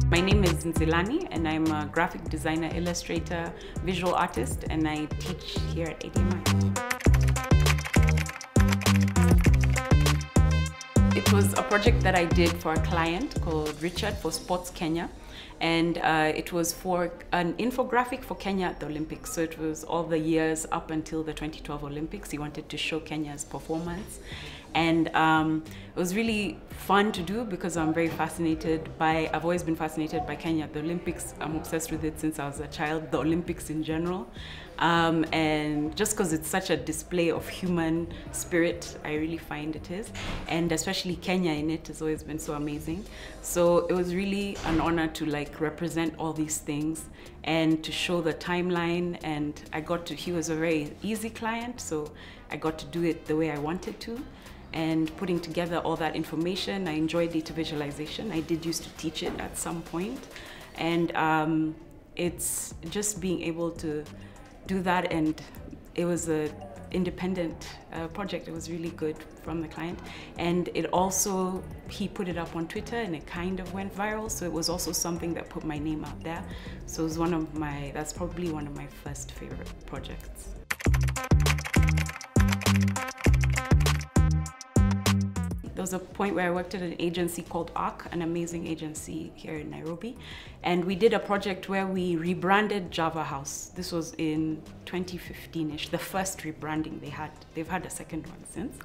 My name is Nzilani, and I'm a graphic designer, illustrator, visual artist, and I teach here at ADMI. It was a project that I did for a client called Richard for Sports Kenya, and it was for an infographic for Kenya at the Olympics. So it was all the years up until the 2012 Olympics. He wanted to show Kenya's performance, and it was really fun to do because I'm very fascinated by, I've always been fascinated by Kenya at the Olympics. I'm obsessed with it since I was a child, the Olympics in general. And just because it's such a display of human spirit, I really find it is. And especially Kenya in it has always been so amazing. So it was really an honor to like represent all these things and to show the timeline. And he was a very easy client, so I got to do it the way I wanted to. And putting together all that information, I enjoy data visualization. I did used to teach it at some point. And it's just being able to do that, and it was an independent project. It was really good from the client, and it also, he put it up on Twitter and it kind of went viral, so it was also something that put my name out there. So it was that's probably one of my first favorite projects. There was a point where I worked at an agency called ARC, an amazing agency here in Nairobi. And we did a project where we rebranded Java House. This was in 2015-ish, the first rebranding they had. They've had a second one since.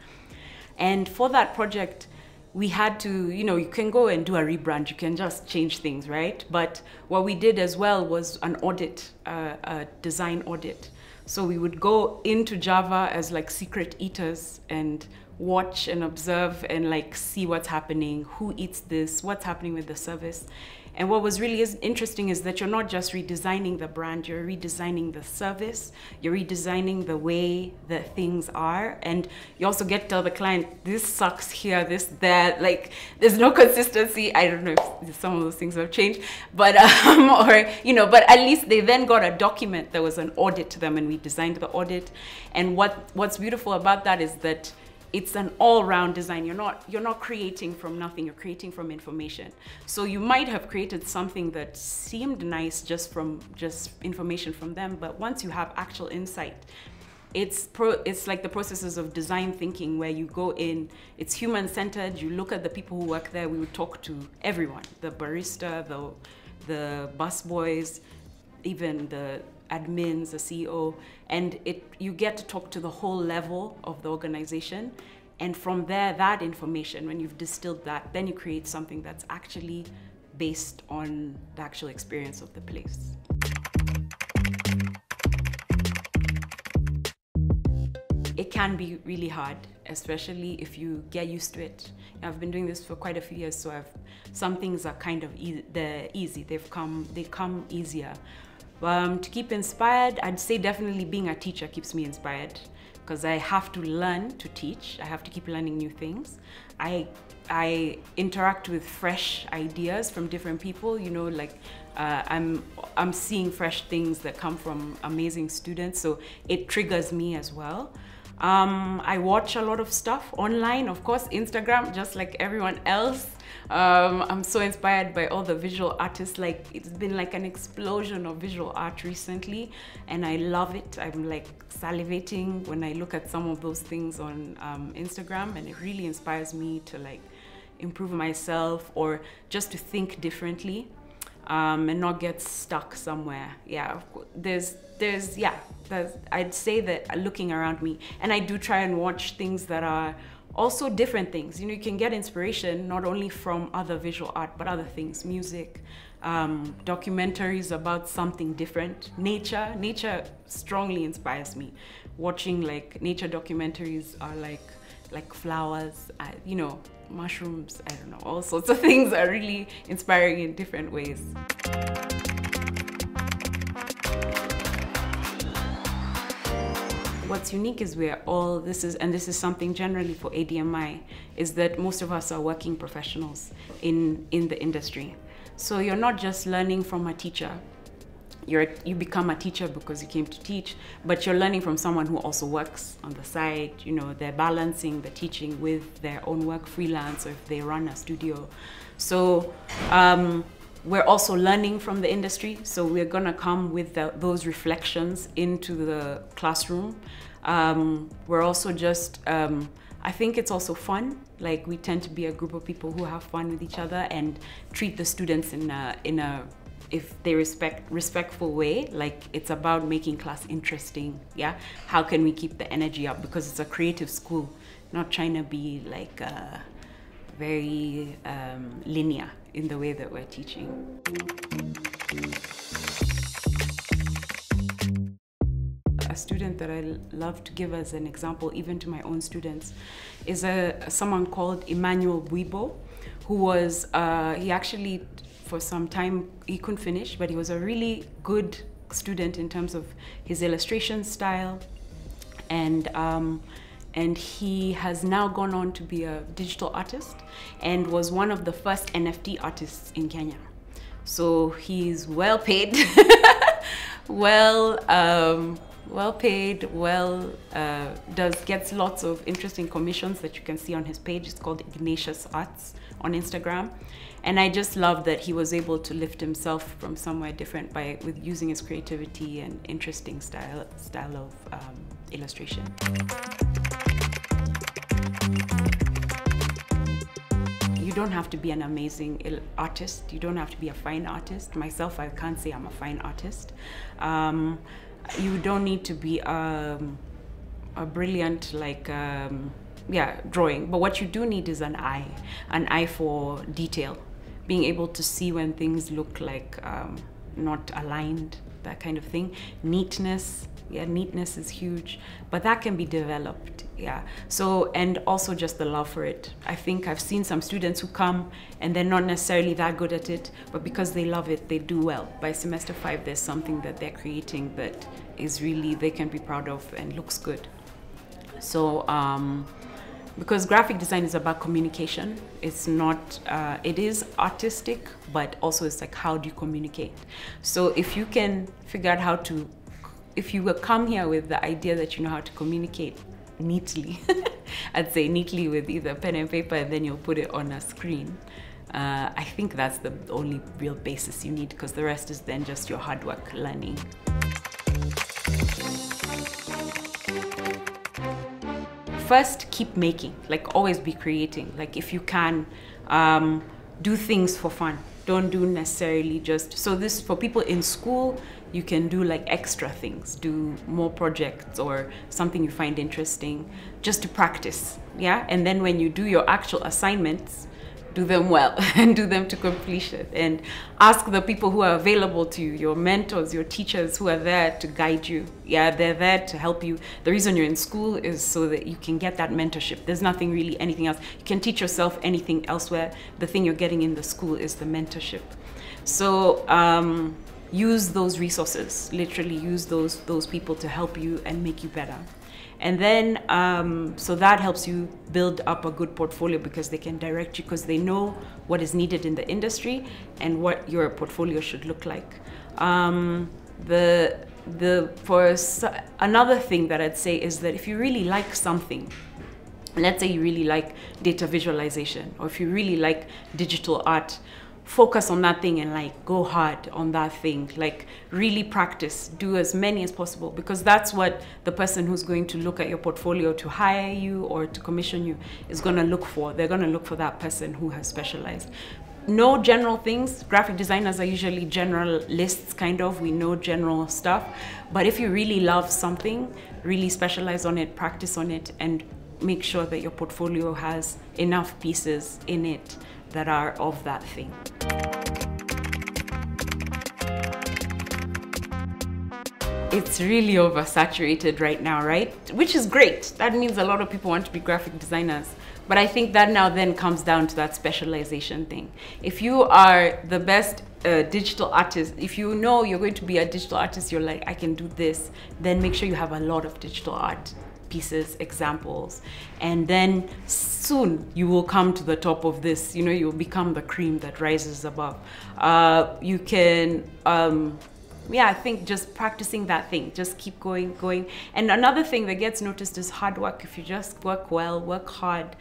And for that project, we had to, you can go and do a rebrand, you can just change things, right? But what we did as well was an audit, a design audit. So we would go into Java as like secret eaters and watch and observe and like see what's happening, who eats this, what's happening with the service. And what was really interesting is that you're not just redesigning the brand, you're redesigning the service, you're redesigning the way that things are, and you also get to tell the client, this sucks here, this, there, like there's no consistency. I don't know if some of those things have changed, but but at least they then got a document. There was an audit to them, and we designed the audit. And what's beautiful about that is that it's an all-round design. You're not creating from nothing, you're creating from information. So you might have created something that seemed nice just information from them, but once you have actual insight, it's like the processes of design thinking where you go in, it's human-centered, you look at the people who work there. We would talk to everyone, the barista, the busboys, even the admins, the CEO, and you get to talk to the whole level of the organization. And from there, that information, when you've distilled that, then you create something that's actually based on the actual experience of the place. It can be really hard, especially if you get used to it. I've been doing this for quite a few years, so some things are kind of easy. They come easier. To keep inspired, I'd say definitely being a teacher keeps me inspired, because I have to learn to teach. I have to keep learning new things. I interact with fresh ideas from different people. I'm seeing fresh things that come from amazing students, so it triggers me as well. I watch a lot of stuff online, of course, Instagram, just like everyone else. I'm so inspired by all the visual artists. Like, it's been like an explosion of visual art recently, and I love it. I'm like salivating when I look at some of those things on Instagram, and it really inspires me to like improve myself or just to think differently. And not get stuck somewhere. Yeah, I'd say that looking around me, and I do try and watch things that are also different things. You can get inspiration not only from other visual art, but other things, music, documentaries about something different. Nature strongly inspires me. Watching like nature documentaries are like flowers, mushrooms, I don't know, all sorts of things are really inspiring in different ways. What's unique is this is something generally for ADMI, is that most of us are working professionals in the industry. So you're not just learning from a teacher. you become a teacher because you came to teach, but you're learning from someone who also works on the side. You know, they're balancing the teaching with their own work, freelance, or if they run a studio. So we're also learning from the industry. So we're gonna come with those reflections into the classroom. We're also just, I think it's also fun. Like, we tend to be a group of people who have fun with each other and treat the students in a if they respectful way. Like, it's about making class interesting. Yeah, how can we keep the energy up, because it's a creative school, not trying to be like very linear in the way that we're teaching. A student that I love to give as an example, even to my own students, is someone called Emmanuel Buibo, who was, he actually, for some time, he couldn't finish, but he was a really good student in terms of his illustration style. And he has now gone on to be a digital artist and was one of the first NFT artists in Kenya. So he's well paid, well paid, gets lots of interesting commissions that you can see on his page. It's called Ignatius Arts on Instagram. And I just love that he was able to lift himself from somewhere different with using his creativity and interesting style of illustration. You don't have to be an amazing artist. You don't have to be a fine artist. Myself, I can't say I'm a fine artist. You don't need to be a brilliant, like, drawing. But what you do need is an eye for detail. Being able to see when things look like not aligned, that kind of thing. Neatness. Yeah, neatness is huge, but that can be developed. Yeah. So, and also just the love for it. I think I've seen some students who come and they're not necessarily that good at it, but because they love it, they do well. By semester 5, there's something that they're creating that is really, they can be proud of and looks good. So, because graphic design is about communication, it's not, it is artistic, but also it's like, how do you communicate? So if you can figure out how to, if you will come here with the idea that you know how to communicate neatly, I'd say neatly with either pen and paper, and then you'll put it on a screen. I think that's the only real basis you need, because the rest is then just your hard work learning. First, keep making, like always be creating. Like if you can, do things for fun. Don't do necessarily just, so this for people in school, you can do like extra things, do more projects or something you find interesting just to practice, yeah? And then when you do your actual assignments, do them well and do them to completion, and ask the people who are available to you, your mentors, your teachers who are there to guide you. Yeah, they're there to help you. The reason you're in school is so that you can get that mentorship. There's nothing really anything else. You can teach yourself anything elsewhere. The thing you're getting in the school is the mentorship. So use those resources, literally use those people to help you and make you better. And then, so that helps you build up a good portfolio, because they can direct you, because they know what is needed in the industry and what your portfolio should look like. Another thing that I'd say is that if you really like something, let's say you really like data visualization, or if you really like digital art, focus on that thing and like go hard on that thing, like really practice, do as many as possible, because that's what the person who's going to look at your portfolio to hire you or to commission you is going to look for. They're going to look for that person who has specialized. Know general things. Graphic designers are usually generalists, kind of. We know general stuff, but if you really love something, really specialize on it, practice on it, and make sure that your portfolio has enough pieces in it that are of that thing. It's really oversaturated right now, right? Which is great. That means a lot of people want to be graphic designers. But I think that now then comes down to that specialization thing. If you are the best digital artist, if you know you're going to be a digital artist, you're like, I can do this, then make sure you have a lot of digital art pieces, examples, and then soon you will come to the top of this. You know, you'll become the cream that rises above. You can yeah, I think just practicing that thing, just keep going. And another thing that gets noticed is hard work. If you just work well, work hard,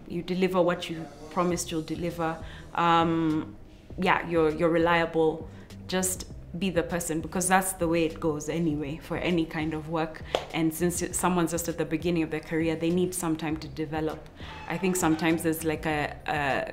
you deliver what you promised you'll deliver. Yeah, you're reliable. Just be the person, because that's the way it goes anyway for any kind of work. And since someone's just at the beginning of their career, they need some time to develop. I think sometimes there's like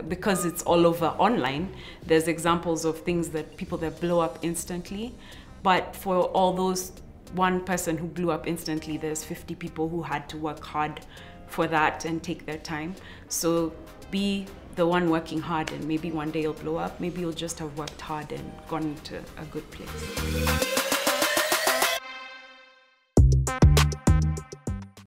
because it's all over online, there's examples of things that people that blow up instantly. But for all those one person who blew up instantly, there's 50 people who had to work hard for that and take their time. So be the one working hard, and maybe one day you'll blow up. Maybe you'll just have worked hard and gone into a good place.